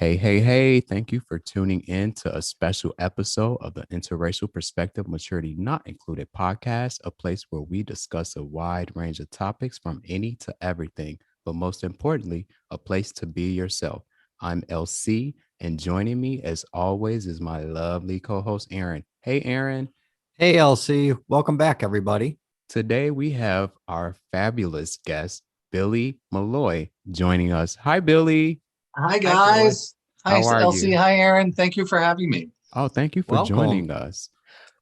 Hey, hey, hey, thank you for tuning in to a special episode of the Interracial Perspective Maturity Not Included podcast, a place where we discuss a wide range of topics from any to everything, but most importantly, a place to be yourself. I'm LC, and joining me as always is my lovely co host, Aaron. Hey, Aaron. Hey, LC. Welcome back, everybody. Today we have our fabulous guest, Billy Maloy, joining us. Hi, Billy. Hi, Hi, Billy. guys. Hi, How are Elsie. you? Hi, Aaron. Thank you for having me. Oh, thank you for Welcome. joining us.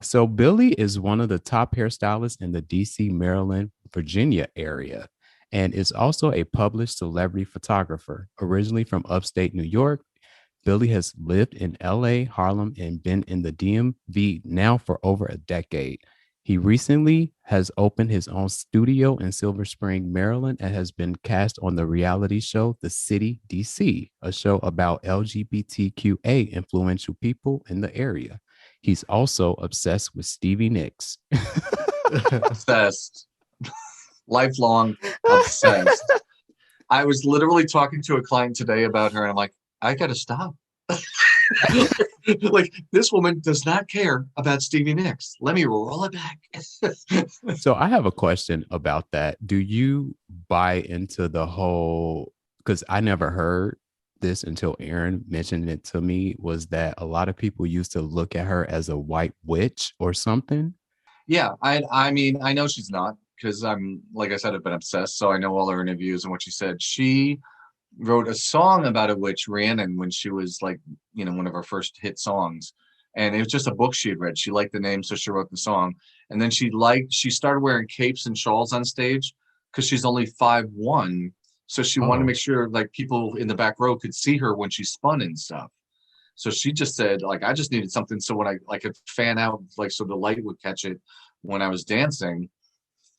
So, Billy is one of the top hairstylists in the DC, Maryland, Virginia area, and is also a published celebrity photographer. Originally from upstate New York, Billy has lived in LA, Harlem, and been in the DMV now for over a decade. He recently has opened his own studio in Silver Spring, Maryland, and has been cast on the reality show The City DC, a show about LGBTQA influential people in the area. He's also obsessed with Stevie Nicks. Obsessed. Lifelong obsessed. I was literally talking to a client today about her, and I'm like, I got to stop. Like, this woman does not care about Stevie Nicks. Let me roll it back. So I have a question about that. Do you buy into the whole, because I never heard this until Aaron mentioned it to me, was that a lot of people used to look at her as a white witch or something? Yeah, I mean, I know she's not because I'm, like I said, I've been obsessed. So I know all her interviews and what she said. She wrote a song about a witch, Rhiannon, when she was like, one of her first hit songs. And it was just a book she had read. She liked the name, so she wrote the song. And then she started wearing capes and shawls on stage because she's only 5'1". So she wanted to Oh, make sure like people in the back row could see her when she spun and stuff. So she just said, like, I just needed something so when I could fan out, like, so the light would catch it when I was dancing,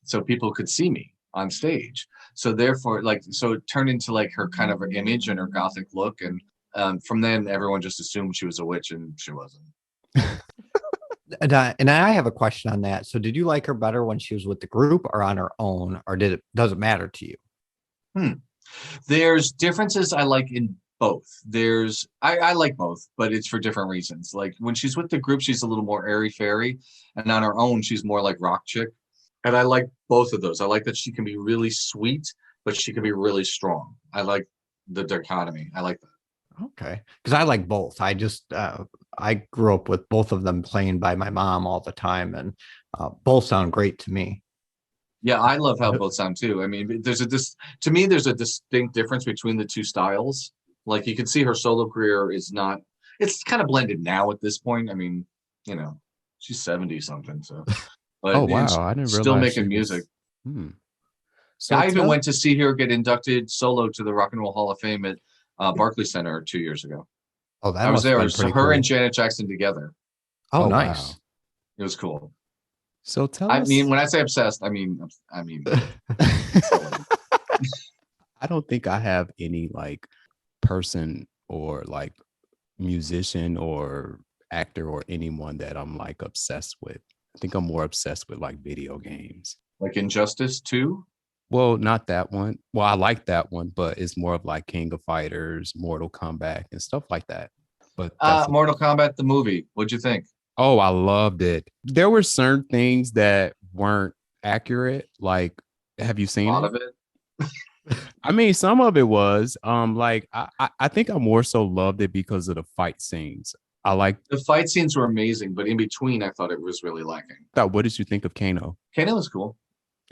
so people could see me on stage. So therefore, like, so it turned into like her kind of image and her gothic look, and from then everyone just assumed she was a witch, and she wasn't. And I have a question on that. So, did you like her better when she was with the group or on her own, or does it matter to you? Hmm. There's differences I like in both. I like both, but it's for different reasons. Like when she's with the group, she's a little more airy fairy, and on her own, she's more like rock chick. And I like both of those. I like that she can be really sweet, but she can be really strong. I like the dichotomy. I like that. Okay, because I like both. I grew up with both of them playing by my mom all the time, and both sound great to me. Yeah, I love how yep. both sound too. I mean, to me, there's a distinct difference between the two styles. Like you can see her solo career is not, it's kind of blended now at this point. I mean, you know, she's 70 something, so, but Oh, and wow. she's I didn't still realize she making music. was. Hmm. So I even tell, went to see her get inducted solo to the Rock and Roll Hall of Fame at Barclays Center 2 years ago. Oh, that I was must have there. It been was pretty her and cool. Janet Jackson together. Oh, oh, wow. nice. It was cool. So tell I mean, us. when I say obsessed, I mean, silly. I don't think I have any like person or like musician or actor or anyone that I'm like obsessed with. I think I'm more obsessed with like video games. Like Injustice 2. Well, not that one. Well, I like that one, but it's more of like King of Fighters, Mortal Kombat, and stuff like that. But that's Mortal Kombat the movie. What'd you think? oh, I loved it. There were certain things that weren't accurate. Like, have you A seen lot it? of it. I mean, some of it was like I think I more so loved it because of the fight scenes. I like The fight scenes were amazing, but in between, I thought it was really lacking. that. What did you think of Kano? Kano was cool.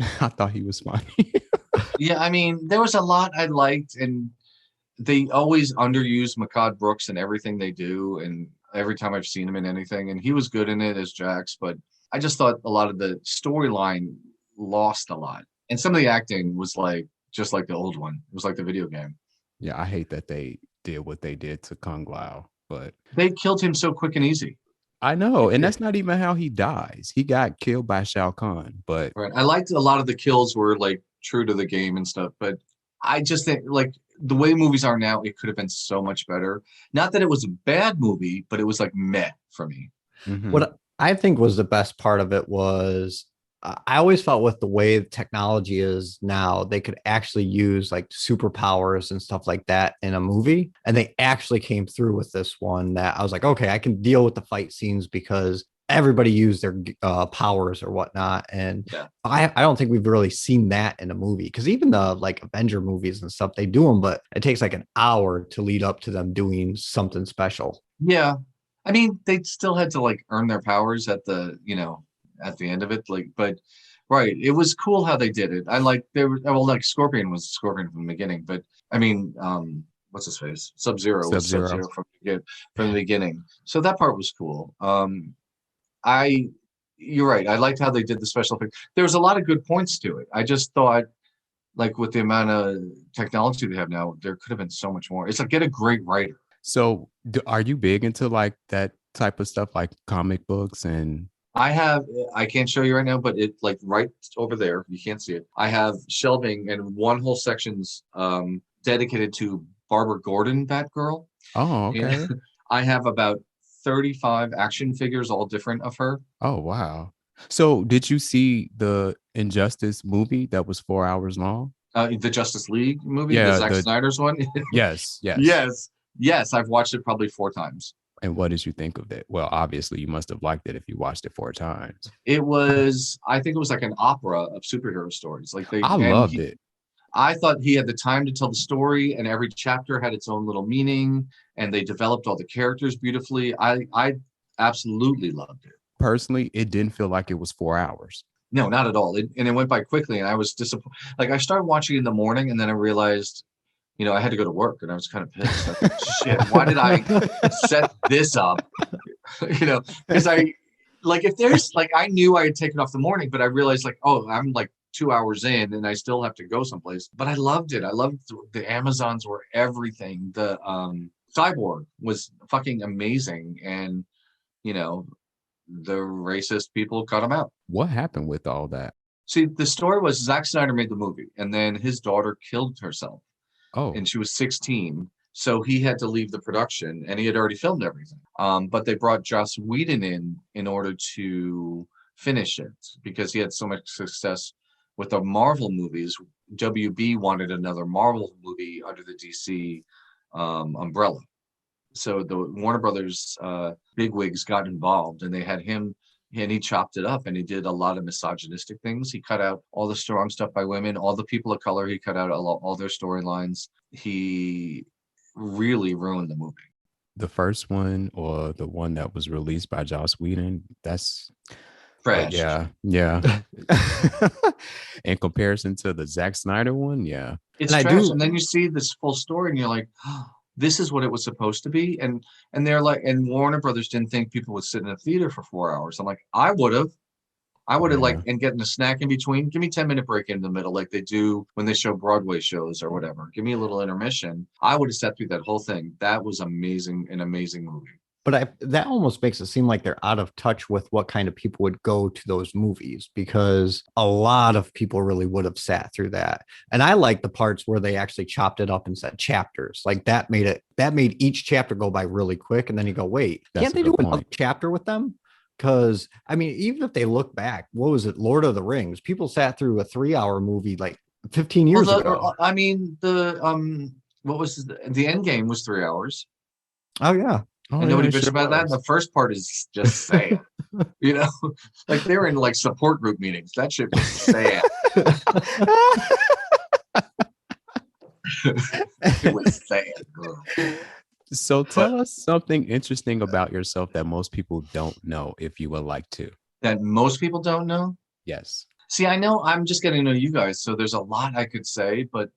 I thought he was funny. Yeah, I mean, there was a lot I liked, and they always underuse Makad Brooks in everything they do, and every time I've seen him in anything, and he was good in it as Jax, but I just thought a lot of the storyline lost a lot, and some of the acting was like just like the old one. It was like the video game. Yeah, I hate that they did what they did to Kung Lao, but They killed him so quick and easy. I know, and that's not even how he dies. He got killed by Shao Kahn, but Right. I liked a lot of the kills were like true to the game and stuff, but I just think like the way movies are now, it could have been so much better. Not that it was a bad movie, but it was like meh for me. mhm. What I think was the best part of it was I always felt with the way technology is now, they could actually use like superpowers and stuff like that in a movie. And they actually came through with this one that I was like, okay, I can deal with the fight scenes because everybody used their powers or whatnot. And Yeah. I don't think we've really seen that in a movie because even the like Avenger movies and stuff, they do them, but it takes like an hour to lead up to them doing something special. Yeah. I mean, they still had to like earn their powers at the, at the end of it. Like, but right. It was cool how they did it. I like they were well, like Scorpion was Scorpion from the beginning, but I mean, what's his face? Sub-Zero was Sub-Zero. Sub-Zero from the beginning. So that part was cool. I you're right. I liked how they did the special effects. There was a lot of good points to it. I just thought like with the amount of technology they have now, there could have been so much more. It's like get a great writer. So, are you big into like that type of stuff, like comic books and? I have, I can't show you right now, but it like right over there, you can't see it. I have shelving and one whole section's dedicated to Barbara Gordon, Batgirl. Oh, And okay. I have about 35 action figures, all different of her. Oh, wow. So, did you see the Injustice movie that was 4 hours long? The Justice League movie, the Yeah, Zack the Snyder's one. yes, yes. Yes, yes, I've watched it probably 4 times. And what did you think of it? Well, obviously, you must have liked it if you watched it 4 times. It was, I think it was like an opera of superhero stories. Like I loved it. I thought he had the time to tell the story, and every chapter had its own little meaning, and they developed all the characters beautifully. I absolutely loved it. Personally, it didn't feel like it was 4 hours. No, not at all. And it went by quickly, and I was disappointed. Like I started watching it in the morning, and then I realized, I had to go to work, and I was kind of pissed. Like, shit, why did I set this up? Because like if there's like I knew I had taken off the morning, but I realized like, oh, I'm like 2 hours in and I still have to go someplace. But I loved it. I loved the Amazons were everything. The Cyborg was fucking amazing, and you know the racist people cut him out. What happened with all that? See, the story was Zack Snyder made the movie, and then his daughter killed herself, Oh, and she was 16. So he had to leave the production, and he had already filmed everything. But they brought Joss Whedon in order to finish it because he had so much success with the Marvel movies. WB wanted another Marvel movie under the DC umbrella. So the Warner Brothers bigwigs got involved, and they had him, and he chopped it up, and he did a lot of misogynistic things. He cut out all the strong stuff by women, all the people of color. He cut out all their storylines. He really ruined the movie. the first one or the one that was released by Joss Whedon? That's Trash. yeah. In comparison to the Zack Snyder one, yeah. It's And I trash. do- And then you see this full story, and you're like, oh, this is what it was supposed to be. And they're like, and Warner Brothers didn't think people would sit in a theater for 4 hours. I'm like, I would have. I would have Yeah. and getting a snack in between. Give me 10-minute break in the middle, like they do when they show Broadway shows or whatever. Give me a little intermission. I would have sat through that whole thing. That was amazing, an amazing movie. But that almost makes it seem like they're out of touch with what kind of people would go to those movies because a lot of people really would have sat through that. And I like the parts where they actually chopped it up and said chapters. Like that made each chapter go by really quick. And then you go, wait, That's can't a they good do another point. chapter with them? Because I mean, even if they look back, what was it? Lord of the Rings. People sat through a 3-hour movie like 15 years ago. I mean, what was the end game was 3 hours. Oh yeah. Oh, And yeah, nobody it bitched sure about that. And was. the first part is just sad. Like they were in like support group meetings. That shit was sad. It was sad. So But tell us something interesting about yourself that most people don't know if you would like to. that most people don't know. Yes. See, I know I'm just getting to know you guys, so there's a lot I could say, but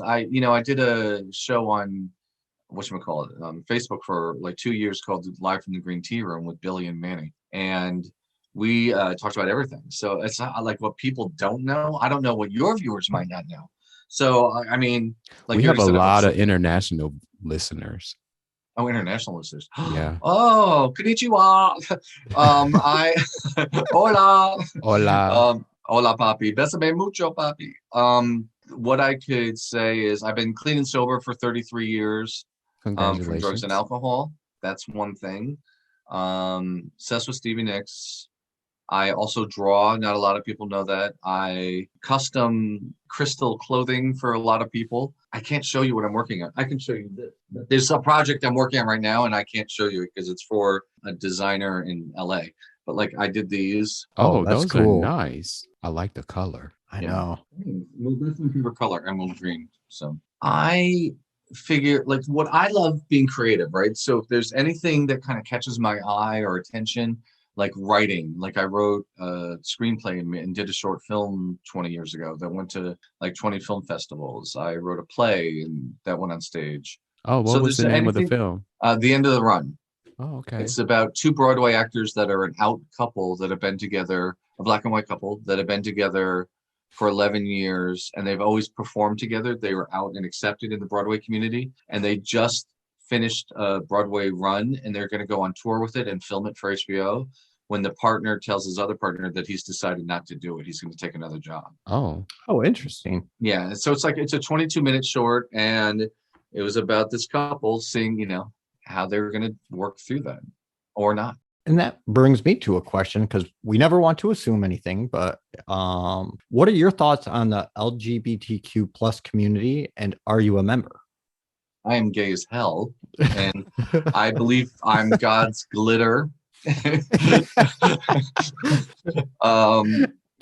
I did a show on whatchamacallit, Facebook for like 2 years called Live from the Green Tea Room with Billy and Manny. And we talked about everything. So it's not like what people don't know. I don't know what your viewers might not know. So, I mean, like We you have already a said, lot of international listeners. oh, international listeners. Yeah. Oh, konnichiwa. I, hola. Hola. Hola, papi. Besame mucho, papi. What I could say is I've been clean and sober for 33 years from drugs and Congratulations. alcohol. That's one thing. Obsessed with Stevie Nicks. I also draw. Not a lot of people know that. I custom crystal clothing for a lot of people. I can't show you what I'm working on. I can show you this. There's a project I'm working on right now, and I can't show you it because it's for a designer in LA. But like I did these. Oh, Oh, that's those are cool. nice. I like the color. I Yeah. know. Well, that's my favorite color, emerald green. So I figure like what I love being creative, right? So if there's anything that kind of catches my eye or attention, like writing, like I wrote a screenplay and did a short film 20 years ago that went to like 20 film festivals. I wrote a play and that went on stage. Oh, So what was there's the name of the anything, film? The End of the Run. Oh, okay. It's about two Broadway actors that are an out couple that have been together, a black and white couple that have been together for 11 years, and they've always performed together. They were out and accepted in the Broadway community, and they just finished a Broadway run, and they're going to go on tour with it and film it for HBO. When the partner tells his other partner that he's decided not to do it, he's going to take another job. Oh, Oh, interesting. Yeah, so it's a 22-minute short, and it was about this couple seeing, how they were going to work through that or not. And that brings me to a question because we never want to assume anything, but what are your thoughts on the LGBTQ plus community, and are you a member? I am gay as hell, and I believe I'm God's glitter.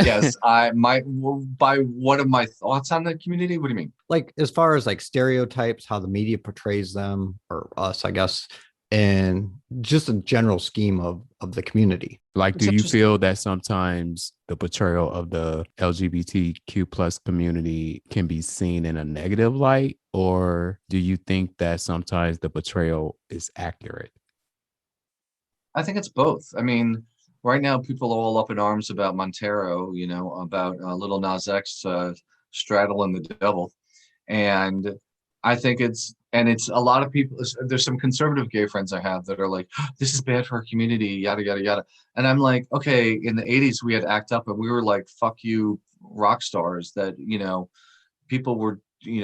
Yes, by what are my thoughts on the community? What do you mean? Like as far as like stereotypes, how the media portrays them, or us, I guess, and just a general scheme of the community. like, It's do you interesting. feel that sometimes the portrayal of the LGBTQ plus community can be seen in a negative light, or do you think that sometimes the portrayal is accurate? I think it's both. I mean, right now people are all up in arms about Montero, about Little Nas X straddling the devil. And I think it's a lot of people. There's some conservative gay friends I have that are like, this is bad for our community, yada, yada, yada. And I'm like, okay, in the 80s, we had ACT UP and we were like, fuck you, rock stars that, people were,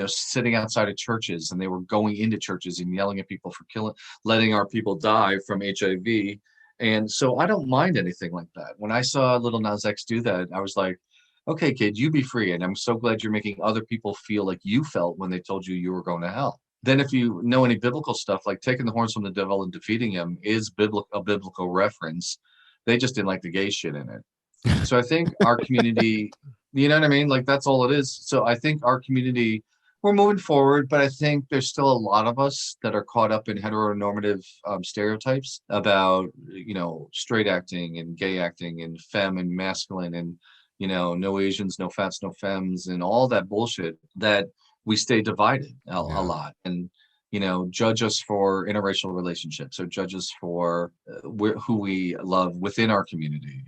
sitting outside of churches and they were going into churches and yelling at people for letting our people die from HIV. And so I don't mind anything like that. When I saw Little Nas X do that, I was like, okay, kid, you be free. And I'm so glad you're making other people feel like you felt when they told you you were going to hell. Then if you know any biblical stuff, like taking the horns from the devil and defeating him is a biblical reference. They just didn't like the gay shit in it. So I think our community, you know what I mean? Like that's all it is. So I think our community, we're moving forward, but I think there's still a lot of us that are caught up in heteronormative stereotypes about, straight acting and gay acting and femme and masculine and, no Asians, no fats, no femmes, and all that bullshit that we stay divided a lot. And, judge us for interracial relationships or judge us for who we love within our community.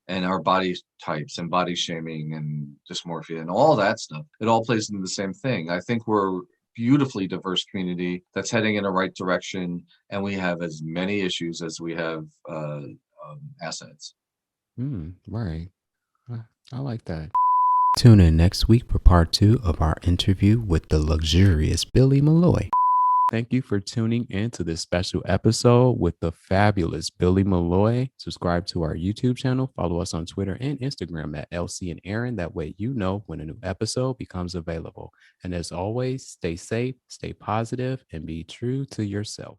And our body types and body shaming and dysmorphia and all that stuff. It all plays into the same thing. I think we're a beautifully diverse community that's heading in the right direction, and we have as many issues as we have assets. Right. I like that. Tune in next week for part 2 of our interview with the luxurious Billy Maloy. Thank you for tuning in to this special episode with the fabulous Billy Maloy. Subscribe to our YouTube channel. Follow us on Twitter and Instagram at LC and Aaron. That way you know when a new episode becomes available. And as always, stay safe, stay positive, and be true to yourself.